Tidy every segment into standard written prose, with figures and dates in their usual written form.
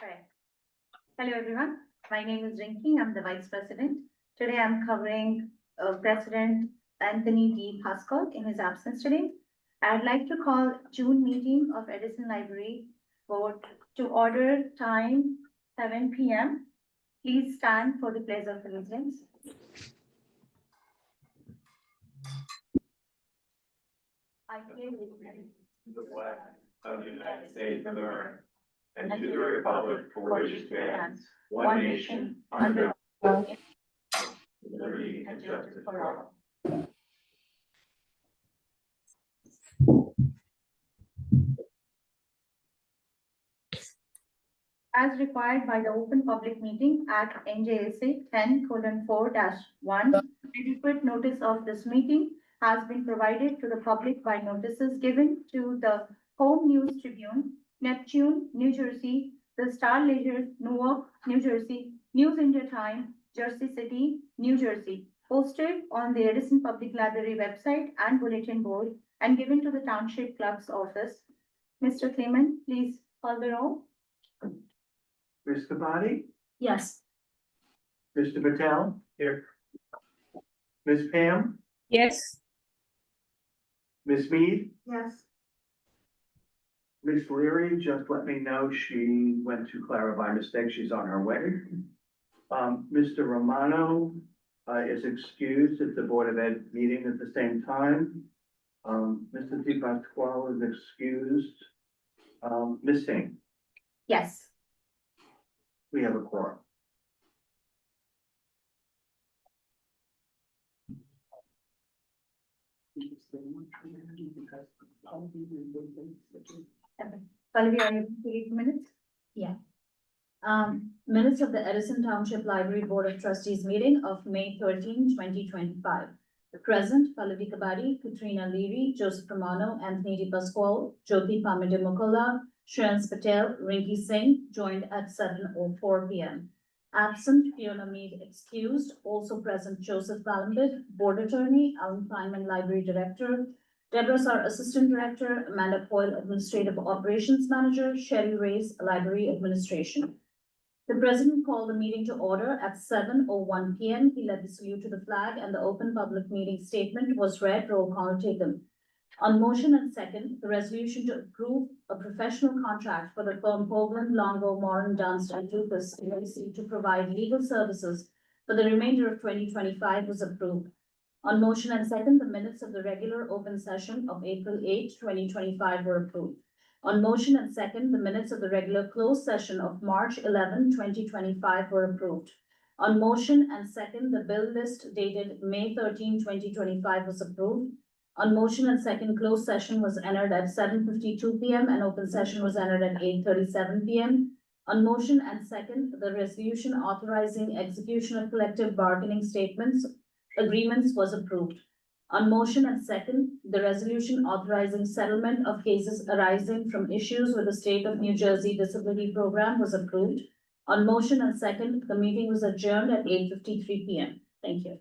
Right. Hello, everyone. My name is Rinki. I'm the Vice President. Today, I'm covering President Anthony D. Pascal in his absence today. I'd like to call June meeting of Edison Library Board to order time 7 p.m. Please stand for the pledge of allegiance. I pledge allegiance to the flag of the United States of America and to the republic for which it stands, one nation, under God, liberty and justice for all. As required by the Open Public Meeting Act NJSA 10:4-1, adequate notice of this meeting has been provided to the public by notices given to the Home News Tribune, Neptune, New Jersey, the Star Ledger, Newark, New Jersey, News India Time, Jersey City, New Jersey, posted on the Edison Public Library website and bulletin board, and given to the Township Clerk's office. Mr. Clement, please call the roll. Ms. Kabadi, Yes. Mr. Patel, Here. Ms. Pam, Yes. Ms. Mead, Yes. Ms. Leary, just let me know she went to Clara by mistake. She's on her way. Mr. Romano, is excused at the Board of Ed meeting at the same time. Mr. Di Pasquale is excused. Ms. Singh, Yes. we have a quorum. Pallavi, are you able to read the minutes? Minutes of the Edison Township Library Board of Trustees meeting of May 13, 2025. The present, Pallavi Kabadi, Katrina Leary, Joseph Romano, Anthony Di Pasquale, Jyoti Pamidamukola, Shreyans Patel, Rinki Singh, joined at 7:04 p.m. Absent, Fiona Mead excused. Also present, Joseph Balambid, Board Attorney, Alan Kleinman, Library Director, Deborah Sar, Assistant Director, Amanda Coyle, Administrative Operations Manager, Sherry Reyes, Library Administration. The President called the meeting to order at 7:01 p.m. He led the salute to the flag and the open public meeting statement was read, roll call taken. On motion and second, the resolution to approve a professional contract for the firm Hoagland, Longo, Moran, Dunst, and Lucas LLC to provide legal services for the remainder of 2025 was approved. On motion and second, the minutes of the regular open session of April 8, 2025 were approved. On motion and second, the minutes of the regular closed session of March 11, 2025 were approved. On motion and second, the bill list dated May 13, 2025 was approved. On motion and second, closed session was entered at 7:52 p.m. and open session was entered at 8:37 p.m. On motion and second, the resolution authorizing execution of collective bargaining agreements was approved. On motion and second, the resolution authorizing settlement of cases arising from issues with the State of New Jersey Disability Program was approved. On motion and second, the meeting was adjourned at 8:53 p.m. Thank you.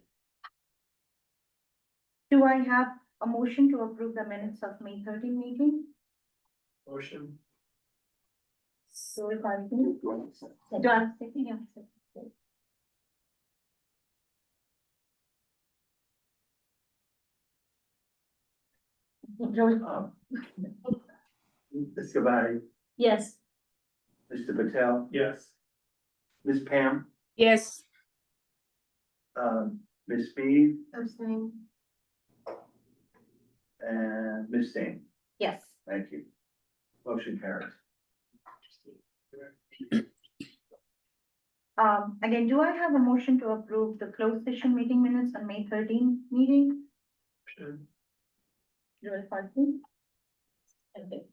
Do I have a motion to approve the minutes of May 13 meeting? Motion. So if I can. Do I have a second? Yeah, second. Ms. Kabadi, Yes. Mr. Patel, Yes. Ms. Pam, Yes. Ms. Mead, Abstain. and Ms. Singh. Yes. Thank you. Motion carries. Again, do I have a motion to approve the closed session meeting minutes on May 13 meeting? Motion. Joel Parkin? Okay.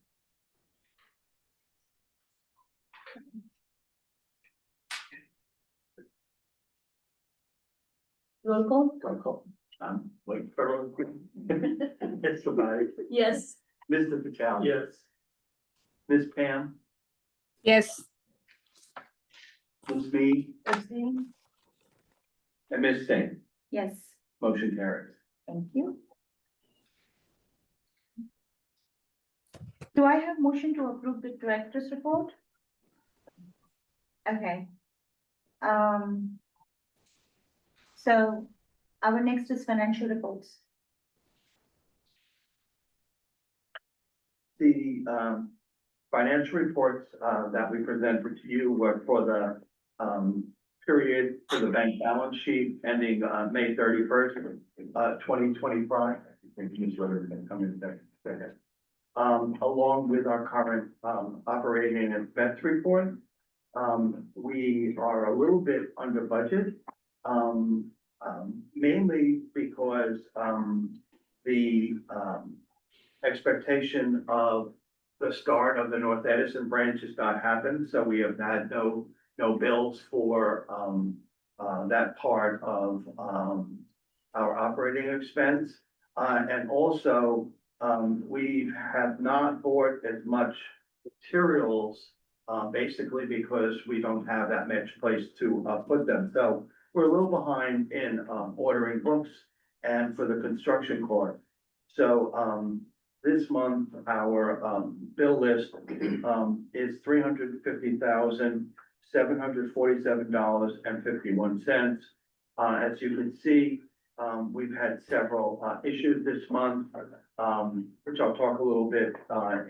Roll call? Roll call. Wait for. Ms. Kabadi, Yes. Mr. Patel. Yes. Ms. Pam, Yes. Ms. Mead, Abstain. and Ms. Singh. Yes, Motion carries. thank you. Do I have motion to approve the director's report? Okay. So our next is financial reports. The financial reports that we presented to you were for the period for the bank balance sheet ending May 31st, 2025. I think these letters can come in there. Along with our current operating expense report. We are a little bit under budget, mainly because the expectation of the start of the North Edison branch has not happened, so we have had no bills for that part of our operating expense. And also, we have not bought as much materials, basically because we don't have that much place to put them. So we're a little behind in ordering books and for the construction cost. So this month, our bill list is $350,747.51. As you can see, we've had several issues this month, which I'll talk a little bit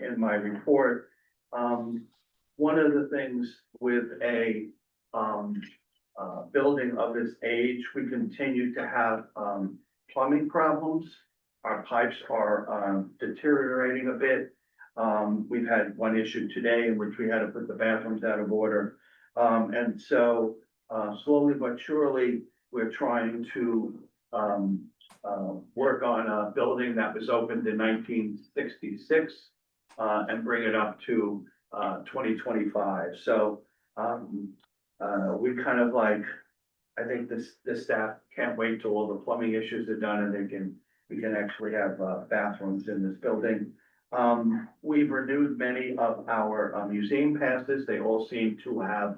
in my report. One of the things with a building of this age, we continue to have plumbing problems. Our pipes are deteriorating a bit. We've had one issue today in which we had to put the bathrooms out of order. And so slowly but surely, we're trying to work on a building that was opened in 1966 and bring it up to 2025. So we kind of like, I think the staff can't wait till all the plumbing issues are done and we can actually have bathrooms in this building. We've renewed many of our museum passes. They all seem to have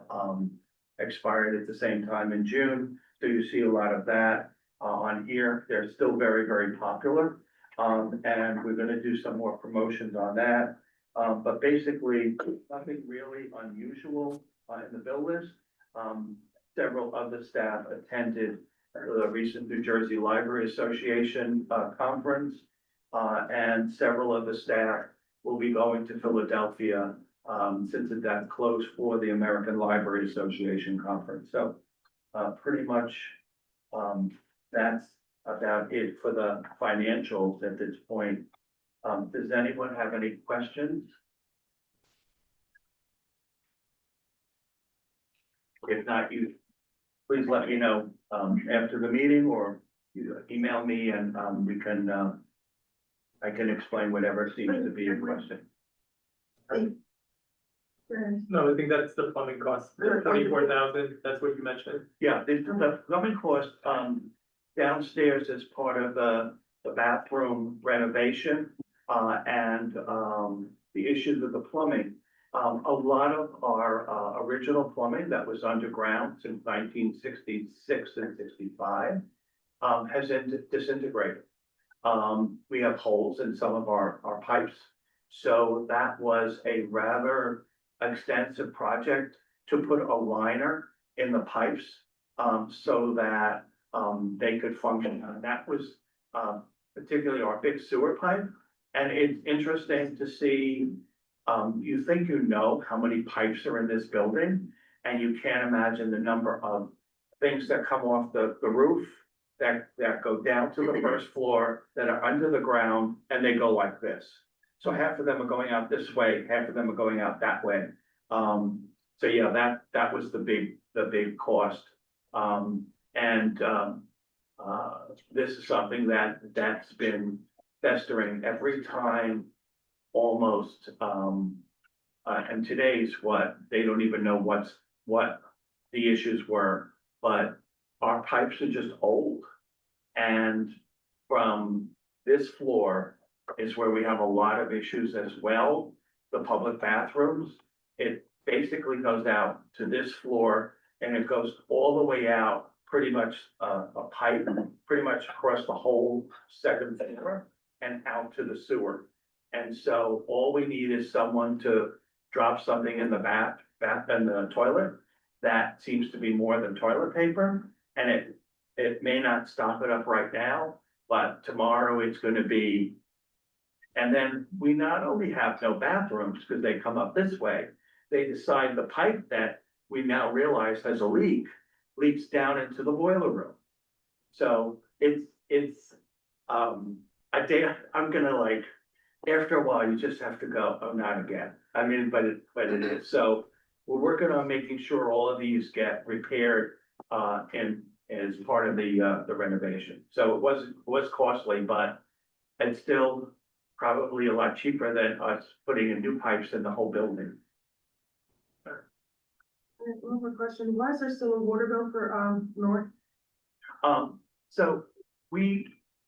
expired at the same time in June. So you see a lot of that on here. They're still very, very popular. And we're gonna do some more promotions on that. But basically, nothing really unusual in the bill list. Several of the staff attended the recent New Jersey Library Association conference. And several of the staff will be going to Philadelphia since that closed for the American Library Association conference. So pretty much that's about it for the financials at this point. Does anyone have any questions? If not, you please let me know after the meeting, or you email me and we can I can explain whatever seems to be a question. No, I think that's the plumbing cost, 24,000, that's what you mentioned. Yeah, the plumbing cost downstairs is part of the bathroom renovation and the issues with the plumbing. A lot of our original plumbing that was underground since 1966 and 65 has disintegrated. We have holes in some of our pipes. So that was a rather extensive project to put a liner in the pipes so that they could function. And that was particularly our big sewer pipe. And it's interesting to see, you think you know how many pipes are in this building, and you can't imagine the number of things that come off the roof that go down to the first floor, that are under the ground, and they go like this. So half of them are going out this way, half of them are going out that way. So yeah, that was the big cost. This is something that's been festering every time almost, and today's what, they don't even know what the issues were, but our pipes are just old. And from this floor is where we have a lot of issues as well. The public bathrooms, it basically goes out to this floor and it goes all the way out, pretty much a pipe, pretty much across the whole second floor and out to the sewer. And so all we need is someone to drop something in the bath in the toilet, that seems to be more than toilet paper, and it may not stop it up right now, but tomorrow it's gonna be. And then we not only have no bathrooms, because they come up this way, they decide the pipe that we now realize has a leak, leaks down into the boiler room. So it's, I'm gonna like, after a while, you just have to go, oh, not again. I mean, but it is, so we're working on making sure all of these get repaired, and as part of the renovation. So it was costly, but it's still probably a lot cheaper than us putting in new pipes in the whole building. One more question, why is there still a water bill for, North? So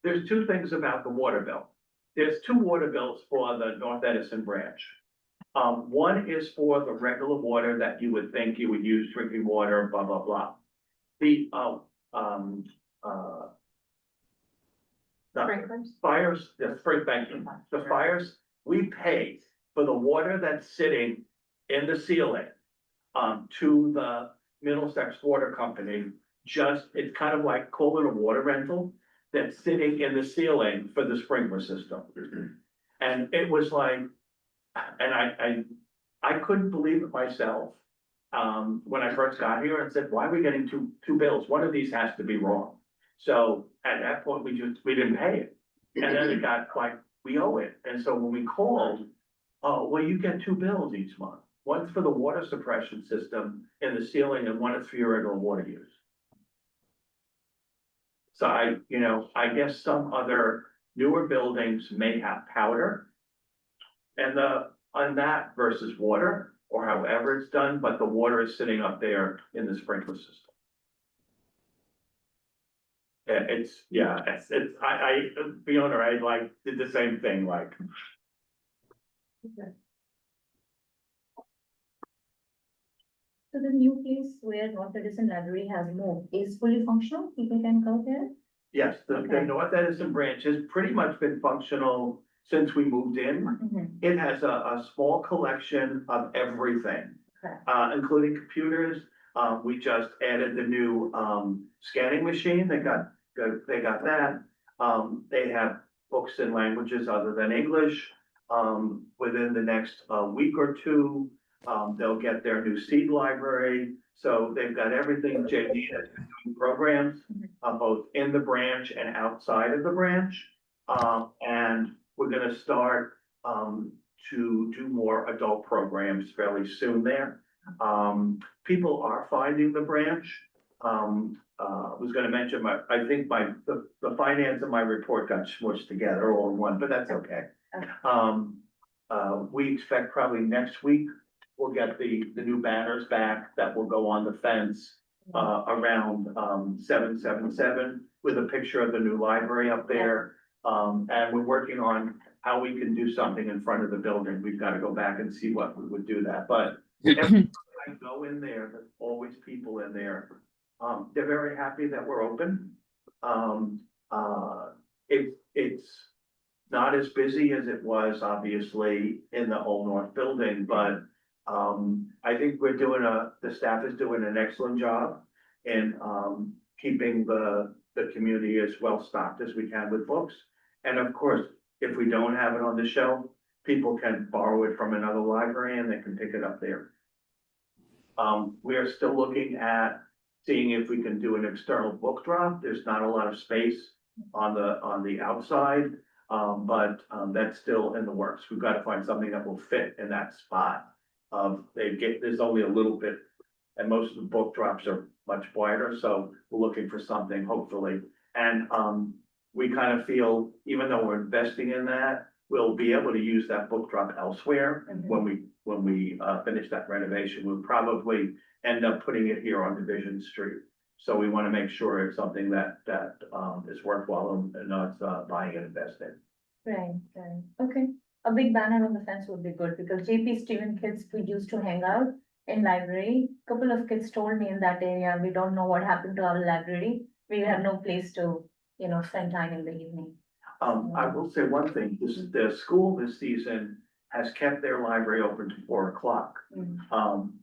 there's two things about the water bill. There's two water bills for the North Edison branch. One is for the regular water that you would think you would use, drinking water, blah, blah, blah. The Sprinklers? fires, the fires, we pay for the water that's sitting in the ceiling, to the Middlesex Water Company. It's kind of like, call it a water rental that's sitting in the ceiling for the sprinkler system. And it was like, and I couldn't believe it myself, when I first got here and said, why are we getting two bills? One of these has to be wrong. So at that point, we didn't pay it. And then it got like, we owe it. And so when we called, oh, well, you get two bills each month. One's for the water suppression system in the ceiling and one is for your regular water use. So I guess some other newer buildings may have powder. And on that versus water, or however it's done, but the water is sitting up there in the sprinkler system. The owner, I like, did the same thing, like. So the new place where North Edison Library has moved is fully functional? People can go there? Yes, the Okay. North Edison branch has pretty much been functional since we moved in. Mhm. It has a small collection of everything, Okay. Including computers. We just added the new, scanning machine. They got that. They have books in languages other than English. Within the next, week or two, they'll get their new seed library. So they've got everything. JD has been doing programs, both in the branch and outside of the branch. And we're gonna start, to do more adult programs fairly soon there. People are finding the branch. I was gonna mention I think the finance of my report got smushed together all in one, but that's okay. We expect probably next week, we'll get the new banners back that will go on the fence, around, 777 with a picture of the new library up there. And we're working on how we can do something in front of the building. We've got to go back and see what we would do that, but every time I go in there, there's always people in there. They're very happy that we're open. It's not as busy as it was obviously in the Old North building, but I think the staff is doing an excellent job in keeping the community as well stocked as we can with books. And of course, if we don't have it on the shelf, people can borrow it from another library and they can pick it up there. We are still looking at seeing if we can do an external book drop. There's not a lot of space on the outside, but that's still in the works. We've got to find something that will fit in that spot. There's only a little bit, and most of the book drops are much wider, so we're looking for something, hopefully. And we kind of feel, even though we're investing in that, we'll be able to use that book drop elsewhere. When we finish that renovation. We'll probably end up putting it here on Division Street. So we want to make sure it's something that is worthwhile and not buying and investing. Right. Okay. A big banner on the fence would be good because JP Stephen kids, we used to hang out in library. Couple of kids told me in that area, we don't know what happened to our library. We have no place to, spend time in the evening. I will say one thing, the school this season has kept their library open to 4 o'clock.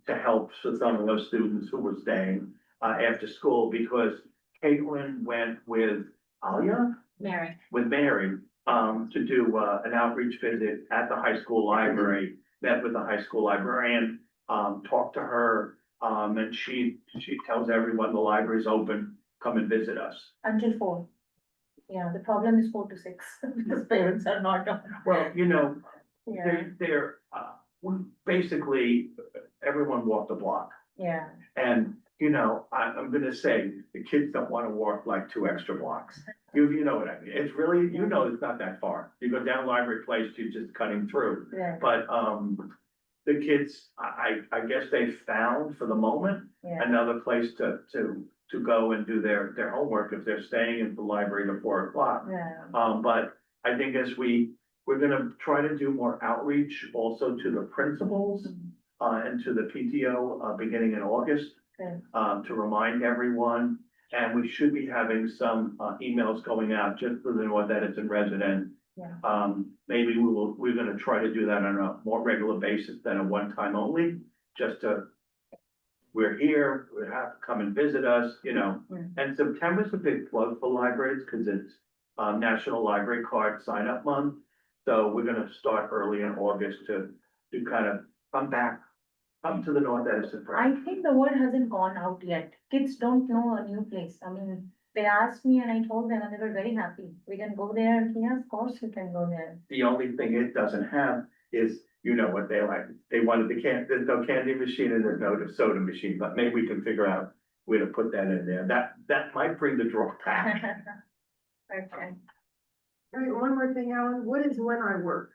To help with some of those students who were staying, after school, because Caitlin went with Alia, Mary. with Mary, to do, an outreach visit at the high school library, met with the high school librarian, talked to her, and she tells everyone the library's open, come and visit us. Until 4. Yeah, the problem is 4 to 6, because parents are not on. Well, you know, Yeah, basically, everyone walked the block. yeah. And, you know, I'm gonna say, the kids don't wanna walk like 2 extra blocks. You know what I mean? It's really, you know, it's not that far. You go down Library Place, you're just cutting through. Yeah, But, the kids, I guess they found for the moment yeah. another place to go and do their homework if they're staying in the library till 4 o'clock. Yeah. But I think as we're gonna try to do more outreach also to the principals, and to the PTO, beginning in August, Okay. to remind everyone. And we should be having some, emails going out just for the North Edison resident. Yeah. Maybe we're gonna try to do that on a more regular basis than a one-time only, just to, we're here, we have to come and visit us, you know. And September's a big plug for libraries, cause it's, National Library Card Sign Up Month. So we're gonna start early in August to kind of come back, come to the North Edison. I think the word hasn't gone out yet. Kids don't know a new place. I mean, they asked me and I told them and they were very happy. We can go there. Yeah, of course we can go there. The only thing it doesn't have is, you know what they like, they wanted there's no candy machine and there's no soda machine, but maybe we can figure out where to put that in there. That might bring the draw back. Okay. All right, one more thing, Alan, what is when I work?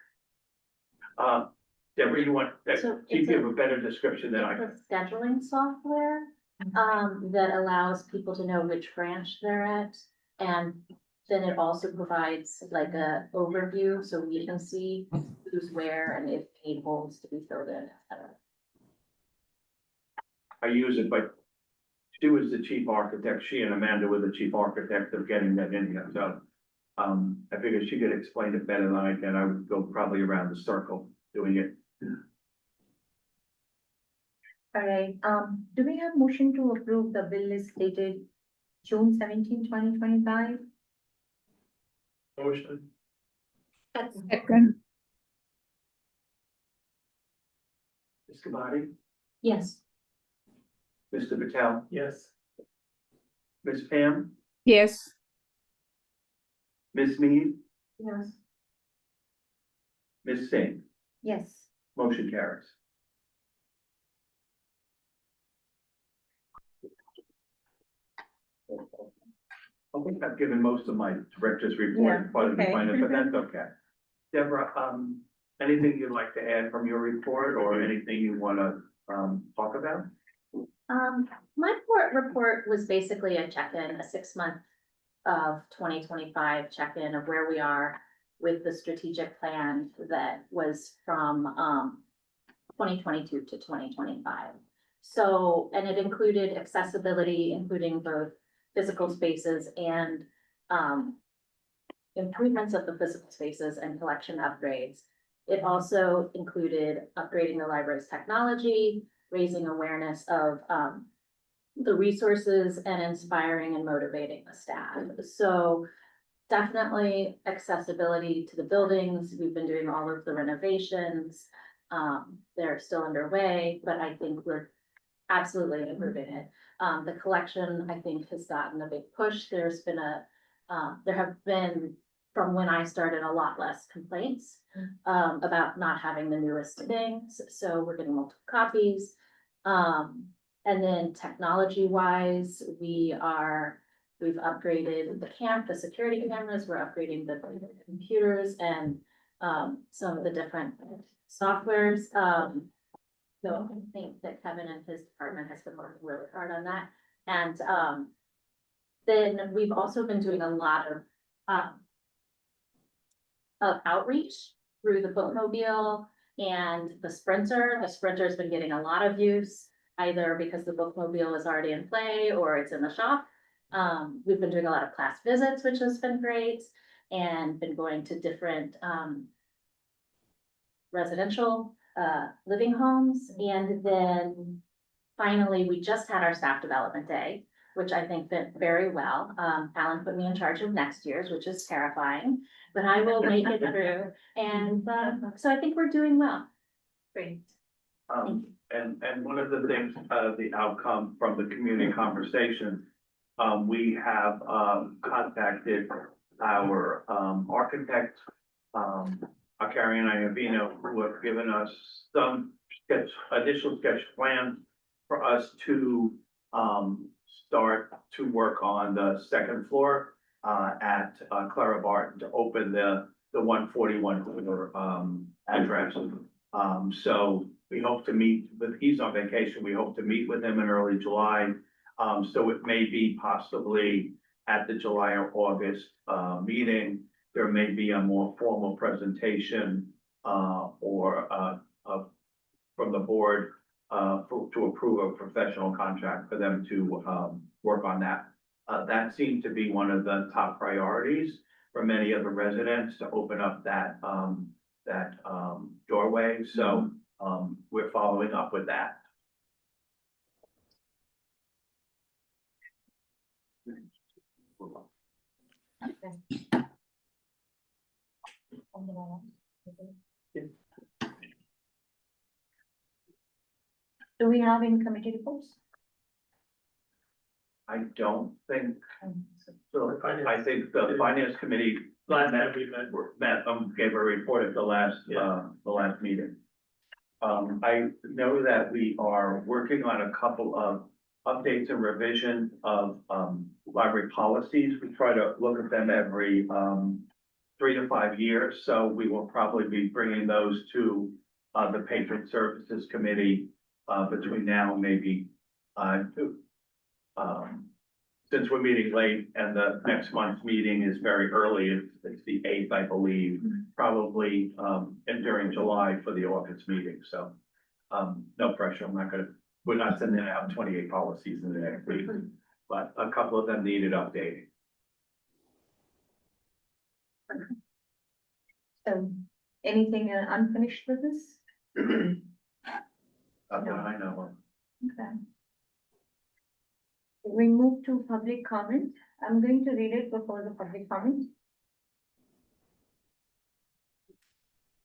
Deborah, you want, So you it's give a- a better description than I can. It's a scheduling software, that allows people to know which branch they're at. And then it also provides like a overview, so we can see who's where and if need holds to be filled in, et cetera. I use it, but she was the chief architect, she and Amanda were the chief architects of getting that in here, so. I figured she could explain it better than I can, I would go probably around the circle doing it. All right, do we have motion to approve the bill list dated June 17, 2025? Motion. Second, Ms. Kabadi, Yes. Mr. Patel, Yes. Ms. Pam, yes, Ms. Mead, Yes. Ms. Singh, Yes. motion carries. I think I've given most of my director's report, Yeah, part of the okay. finance, but that's okay. Deborah, anything you'd like to add from your report or anything you wanna, talk about? My report was basically a check-in, a 6-month of 2025 check-in of where we are with the strategic plan that was from 2022 to 2025. So, and it included accessibility, including both physical spaces and improvements of the physical spaces and collection upgrades. It also included upgrading the library's technology, raising awareness of the resources and inspiring and motivating the staff. So definitely accessibility to the buildings. We've been doing all of the renovations. They're still underway, but I think we're absolutely improving it. The collection, I think, has gotten a big push. There's been there have been, from when I started, a lot less complaints about not having the newest things. So we're getting multiple copies. And then technology wise, we've upgraded the security cameras, we're upgrading the computers and some of the different softwares. So I think that Kevin and his department has been working really hard on that. And then we've also been doing a lot of outreach through the bookmobile and the Sprinter. The Sprinter's been getting a lot of use, either because the bookmobile is already in play or it's in the shop. We've been doing a lot of class visits, which has been great, and been going to different residential, living homes. And then finally, we just had our staff development day, which I think went very well. Alan put me in charge of next year's, which is terrifying, but I will make it through. And, so I think we're doing well. Great. And one of the things, the outcome from the community conversation, we have, contacted our, architect, Akari and Iavino, who have given us some additional sketch plans for us to, start to work on the second floor, at, Clara Barton to open the 141 address. So we hope to meet with, he's on vacation, we hope to meet with him in early July. So it may be possibly at the July or August, meeting, there may be a more formal presentation, or, from the board, to approve a professional contract for them to, work on that. That seemed to be one of the top priorities for many of the residents to open up that, doorway. So, we're following up with that. Do we have any committee reports? I don't think, so I think the finance committee gave a report at the last meeting. I know that we are working on a couple of updates and revision of, library policies. We try to look at them every, 3 to 5 years, so we will probably be bringing those to, the Patron Services Committee, between now and maybe, since we're meeting late and the next month's meeting is very early, it's the 8th, I believe, probably, and during July for the August meeting, so, no pressure, we're not sending out 28 policies in the next week, but a couple of them needed updating. So, anything unfinished business? Not that I know of. Okay. We move to public comment. I'm going to read it before the public comment.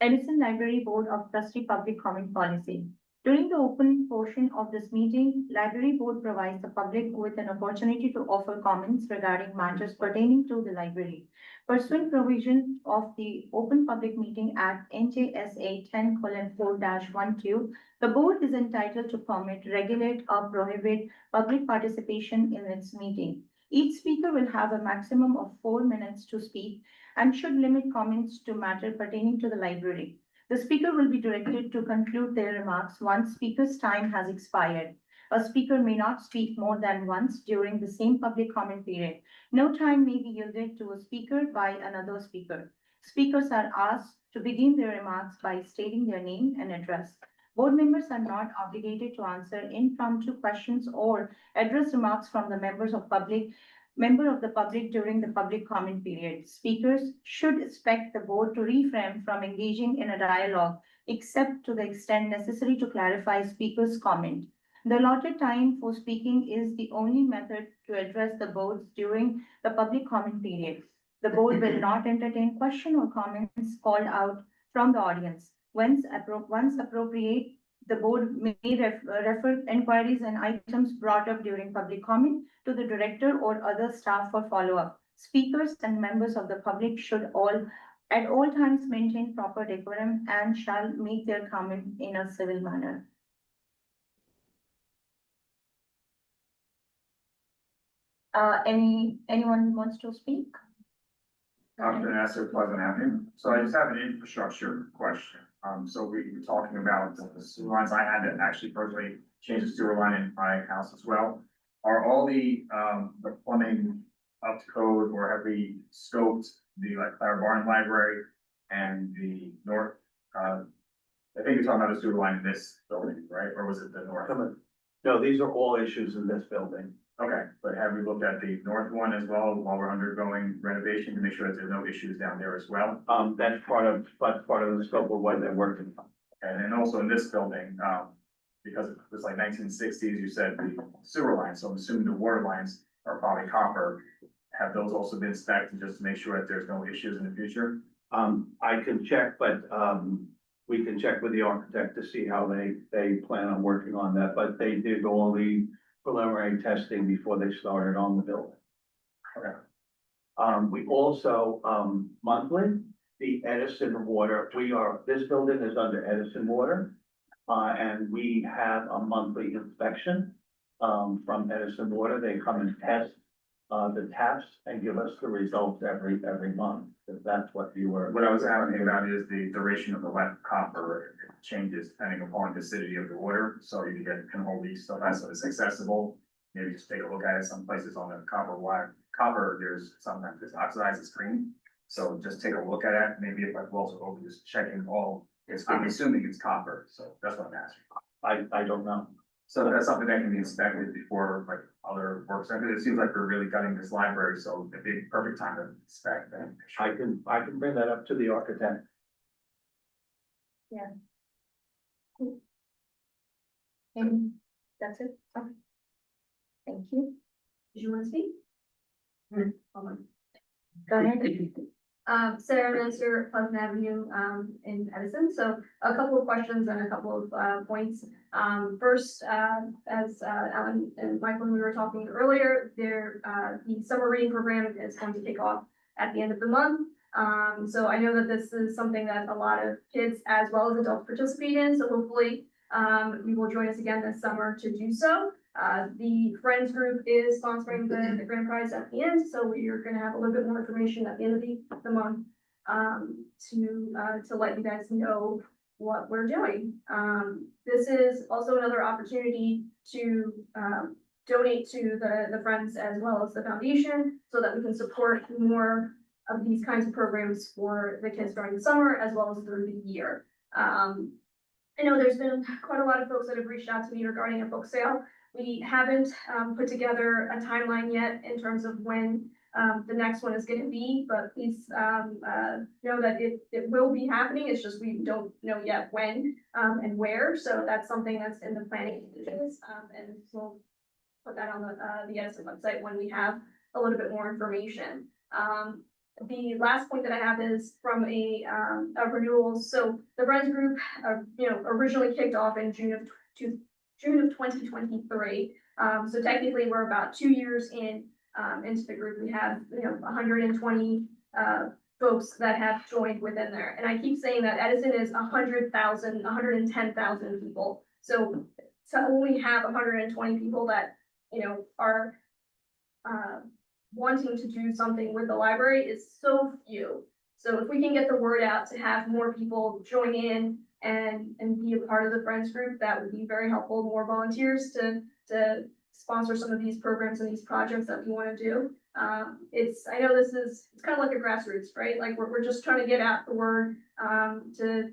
Edison Library Board of Trustee Public Comment Policy. During the open portion of this meeting, Library Board provides the public with an opportunity to offer comments regarding matters pertaining to the library. Pursuant provision of the Open Public Meeting Act NJSA 10:4-12, the board is entitled to permit, regulate, or prohibit public participation in its meeting. Each speaker will have a maximum of 4 minutes to speak and should limit comments to matter pertaining to the library. The speaker will be directed to conclude their remarks once speaker's time has expired. A speaker may not speak more than once during the same public comment period. No time may be yielded to a speaker by another speaker. Speakers are asked to begin their remarks by stating their name and address. Board members are not obligated to answer impromptu questions or address remarks from the member of the public during the public comment period. Speakers should expect the board to refrain from engaging in a dialogue except to the extent necessary to clarify speaker's comment. The allotted time for speaking is the only method to address the boards during the public comment period. The board will not entertain question or comments called out from the audience. Once appropriate, the board may refer inquiries and items brought up during public comment to the director or other staff for follow-up. Speakers and members of the public should at all times maintain proper decorum and shall make their comment in a civil manner. Anyone wants to speak? I'm gonna ask a pleasant afternoon. So I just have an infrastructure question. So we were talking about the sewer lines. I had to actually personally change the sewer line in my house as well. Are all the plumbing up to code, or have we scoped the Clara Barn Library and the north? I think you're talking about a sewer line in this building, right? Or was it the north? No, these are all issues in this building. Okay, but have we looked at the north one as well while we're undergoing renovation to make sure that there's no issues down there as well? That's part of the scope of what they're working on. And then also in this building, because it was like 1960s, you said the sewer lines, so I'm assuming the water lines are probably copper. Have those also been inspected just to make sure that there's no issues in the future? I can check, but, we can check with the architect to see how they plan on working on that, but they did all the preliminary testing before they started on the building. Okay. We also, monthly, the Edison water, this building is under Edison water. And we have a monthly inspection, from Edison water. They come and test, the taps and give us the results every month, if that's what you were. What I was asking about is the duration of the wet copper. It changes depending upon the acidity of the water, so you can hold these stuff as it's accessible. Maybe just take a look at it. Some places on the copper wire, there's sometimes it's oxidized, it's green. So just take a look at it. Maybe if I also open just checking all, I'm assuming it's copper, so that's what I'm asking. I don't know. So that's something that can be inspected before like other works. I mean, it seems like we're really gutting this library, so it'd be a perfect time to inspect that. I can bring that up to the architect. And that's it? Okay. Thank you. Did you want to speak? Go ahead. Sarah Nestor, Pleasant Avenue, in Edison. So a couple of questions and a couple of, points. First, as, Alan and Mike, when we were talking earlier, the summer reading program is going to kick off at the end of the month. So I know that this is something that a lot of kids as well as adults participate in, so hopefully, you will join us again this summer to do so. The Friends group is sponsoring the grand prize at the end, so we are gonna have a little bit more information at the end of the month, to let you guys know what we're doing. This is also another opportunity to, donate to the Friends as well as the foundation, so that we can support more of these kinds of programs for the kids during the summer as well as through the year. I know there's been quite a lot of folks that have reached out to me regarding a book sale. We haven't put together a timeline yet in terms of when the next one is gonna be, but please know that it will be happening. It's just we don't know yet when and where. So that's something that's in the planning stages. And we'll put that on the Edison website when we have a little bit more information. The last point that I have is from a renewal. So the Friends group, originally kicked off in June of 2023. So technically, we're about 2 years into the group. We have 120 folks that have joined within there. And I keep saying that Edison is 100,000, 110,000 people. So to only have 120 people that are wanting to do something with the library is so few. So if we can get the word out to have more people join in and be a part of the Friends group, that would be very helpful. More volunteers to sponsor some of these programs and these projects that we want to do. I know it's kind of like a grassroots, right? Like we're just trying to get out the word to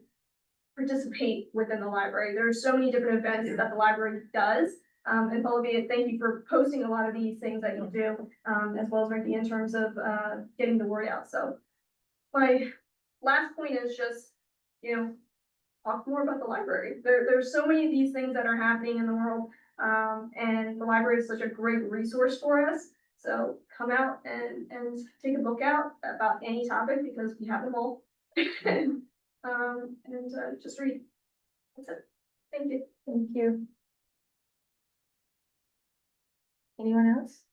participate within the library. There are so many different events that the library does. And Olivia, thank you for posting a lot of these things that you do, as well as Ricky in terms of getting the word out. So my last point is just, talk more about the library. There's so many of these things that are happening in the world, and the library is such a great resource for us. So come out and take a book out about any topic because we have them all. And just read. That's it. Thank you. Thank you. Anyone else?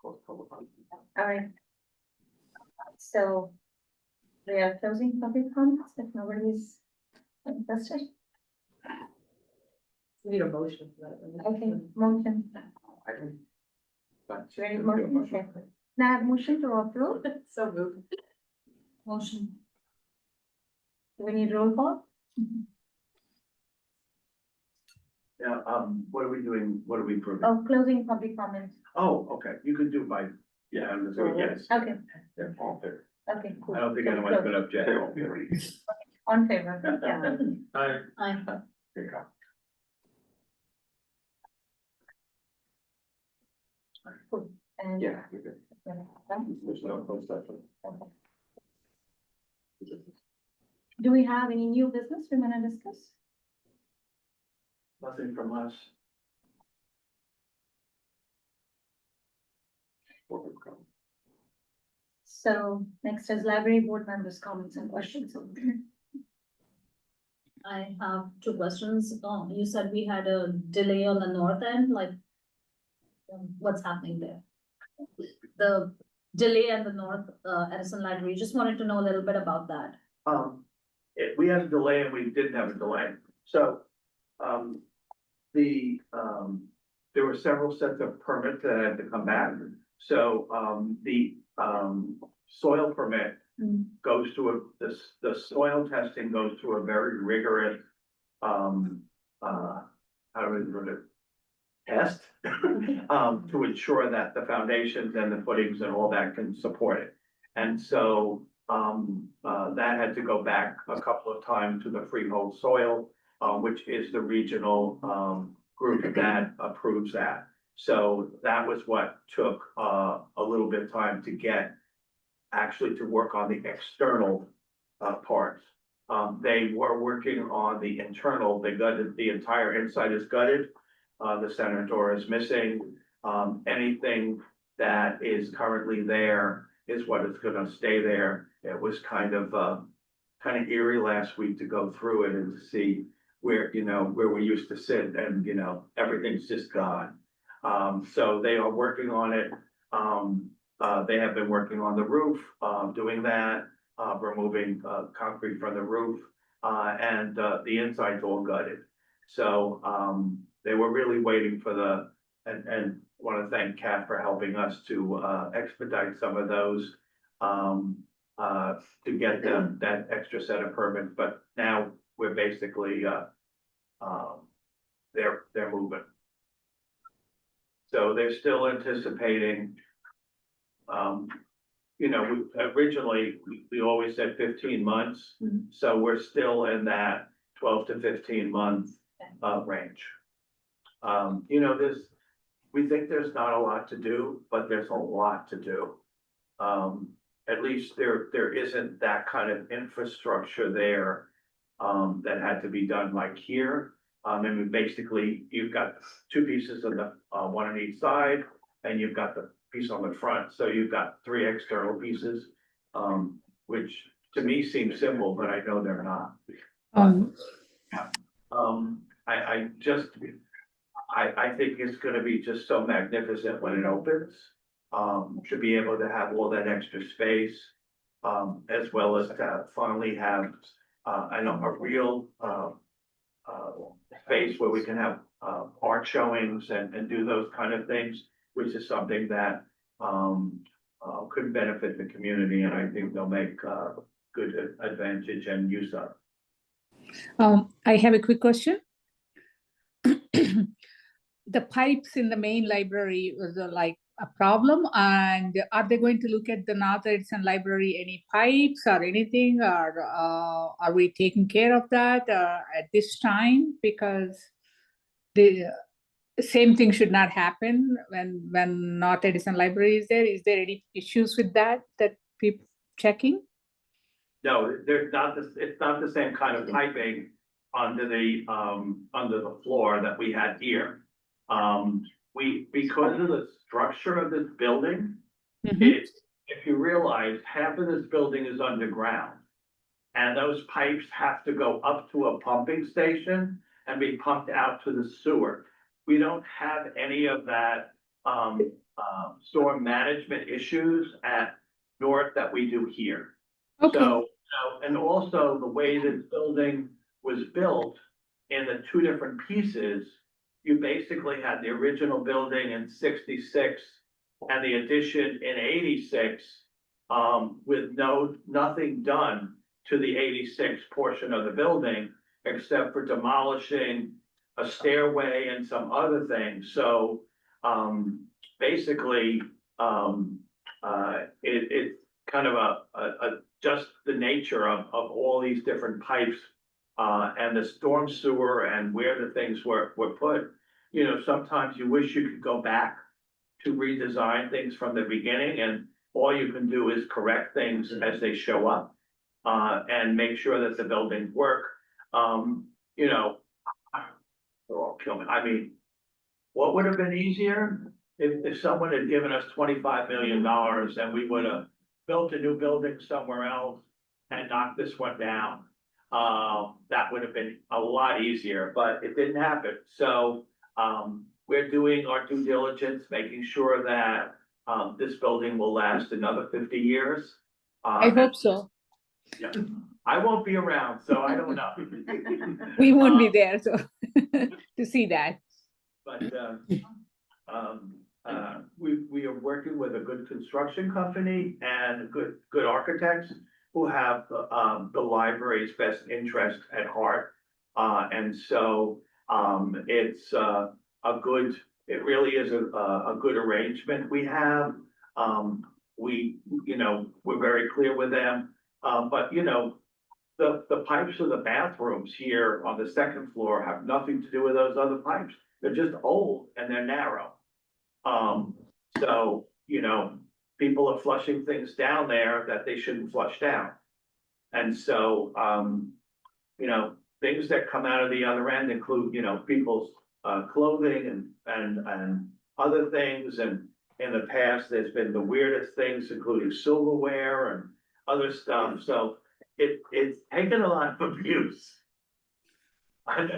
All right. So we are closing public comments if nobody's interested. We need a motion for that. Okay, motion. Ready, motion, okay. Now I have motion to approve. So moved. Motion. Do we need roll call? Yeah, what are we doing? What are we proving? Oh, closing public comments. Oh, okay, you could do by, yeah, yes. Okay, They're all there. okay, cool. I don't think anyone's gonna object. On favor? Aye. Aye. There you go. And. Yeah. you're good. There's no closed session. Okay. Do we have any new business we want to discuss? Nothing from us. So next is library board members' comments and questions. I have two questions. You said we had a delay on the north end, like, what's happening there? The delay at the north, Edison Library, just wanted to know a little bit about that. We had a delay and we didn't have a delay. So, there were several sets of permits that had to come back. So, the soil permit goes through the soil testing goes through a very rigorous, how do we put it? Test, to ensure that the foundations and the footings and all that can support it. And so, that had to go back a couple of times to the freehold soil, which is the regional, group that approves that. So that was what took, a little bit of time to get, actually to work on the external, parts. They were working on the internal, they gutted, the entire inside is gutted. The center door is missing. Anything that is currently there is what is gonna stay there. It was kind of eerie last week to go through it and to see where, where we used to sit and, everything's just gone. So they are working on it. They have been working on the roof, doing that, removing, concrete from the roof, and, the inside's all gutted. So, they were really waiting for and want to thank Kat for helping us to, expedite some of those, to get them that extra set of permits, but now we're basically, they're moving. So they're still anticipating, originally, we always said 15 months, so we're still in that 12 to 15 month, range. We think there's not a lot to do, but there's a lot to do. At least there isn't that kind of infrastructure there, that had to be done like here. And basically, you've got two pieces of the, one on each side, and you've got the piece on the front, so you've got three external pieces, which to me seems simple, but I know they're not. I think it's gonna be just so magnificent when it opens. To be able to have all that extra space, as well as to finally have, a real, space where we can have, art showings and do those kind of things, which is something that, could benefit the community, and I think they'll make, good advantage and use of. I have a quick question. The pipes in the main library was like a problem, and are they going to look at the North Edison Library, any pipes or anything, or are we taking care of that at this time? Because the same thing should not happen when North Edison Library is there. Is there any issues with that people checking? No, there's not it's not the same kind of piping under the floor that we had here. Because of the structure of this building, it's, if you realize, half of this building is underground. And those pipes have to go up to a pumping station and be pumped out to the sewer. We don't have any of that, storm management issues at North that we do here. Okay. So, and also the way this building was built in the two different pieces, you basically had the original building in 66 and the addition in 86, with nothing done to the 86 portion of the building, except for demolishing a stairway and some other things. So, basically, it's kind of just the nature of all these different pipes, and the storm sewer and where the things were put, you know, sometimes you wish you could go back to redesign things from the beginning, and all you can do is correct things as they show up, and make sure that the buildings work. You know, they're all killing me. I mean, what would have been easier if someone had given us $25 million and we would have built a new building somewhere else and knocked this one down? That would have been a lot easier, but it didn't happen. So, we're doing our due diligence, making sure that, this building will last another 50 years. I hope so. Yeah, I won't be around, so I don't know. We won't be there, so to see that. But, we are working with a good construction company and good architects who have, the library's best interest at heart. And so, it really is a good arrangement we have. We're very clear with them, but you know, the pipes of the bathrooms here on the second floor have nothing to do with those other pipes. They're just old and they're narrow. So, you know, people are flushing things down there that they shouldn't flush down. And so, you know, things that come out of the other end include, you know, people's clothing and other things. And in the past, there's been the weirdest things, including silverware and other stuff. So it's taken a lot of abuse.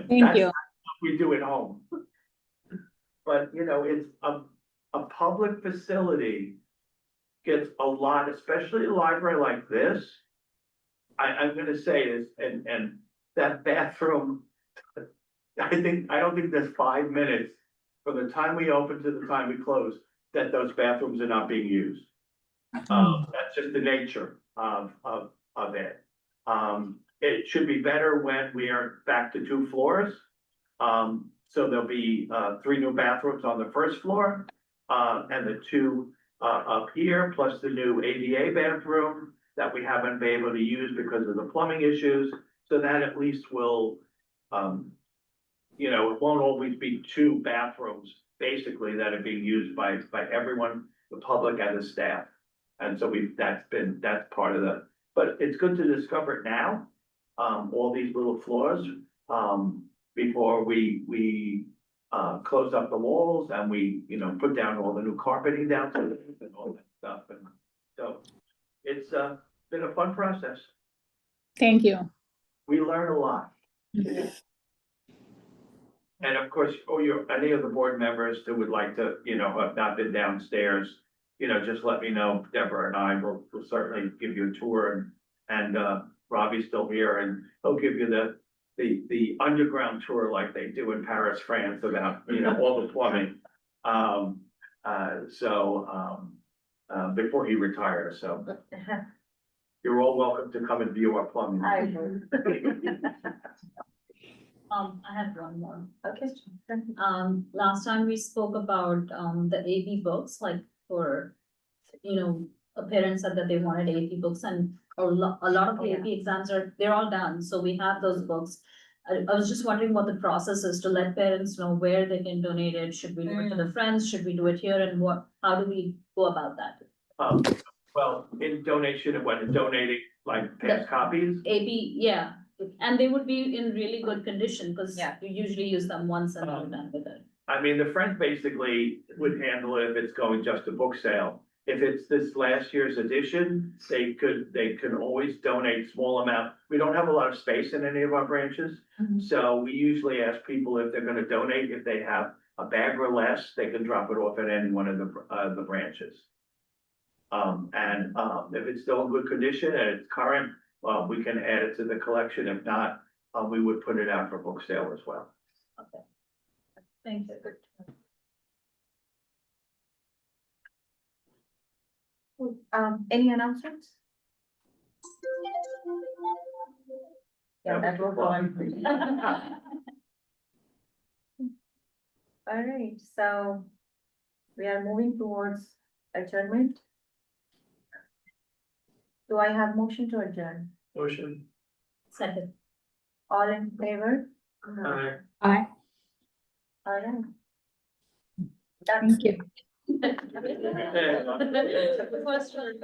Thank you. What we do at home. But, you know, it's a public facility gets a lot, especially a library like this. I'm gonna say this, and that bathroom, I don't think there's 5 minutes from the time we open to the time we close that those bathrooms are not being used. That's just the nature of it. It should be better when we are back to 2 floors. So there'll be 3 new bathrooms on the first floor, and the 2 up here, plus the new ADA bathroom that we haven't been able to use because of the plumbing issues. So that at least will, you know, it won't always be 2 bathrooms basically that are being used by everyone, the public and the staff. And so that's part of but it's good to discover it now, all these little floors, before we close up the walls and we, you know, put down all the new carpeting downstairs and all that stuff. And so it's been a fun process. Thank you. We learn a lot. And of course, any of the board members who would like to, you know, have not been downstairs, you know, just let me know. Deborah and I will certainly give you a tour, and Robbie's still here and he'll give you the underground tour like they do in Paris, France, about, you know, all the plumbing. Before he retires, so you're all welcome to come and view our plumbing. I have one more. Okay. Last time we spoke about, the AP books, like for, you know, parents said that they wanted AP books, and a lot of the AP exams they're all done, so we have those books. I was just wondering what the process is to let parents know where they can donate it. Should we do it to the friends? Should we do it here? And how do we go about that? Well, in donation of what, donating like past copies? AP, yeah, and they would be in really good condition, because you usually use them once and you're done with it. I mean, the Friends basically would handle it if it's going just to book sale. If it's this last year's edition, they could always donate small amount. We don't have a lot of space in any of our branches. So we usually ask people if they're gonna donate, if they have a bag or less, they can drop it off at any one of the branches. If it's still in good condition and it's current, well, we can add it to the collection. If not, we would put it out for book sale as well. Okay. Thank you. Any announcements? Yeah, that will go on. All right, so we are moving towards adjournment. Do I have motion to adjourn? Motion. Second. All in favor? Aye. Aye. All right. Thank you. Okay. Question.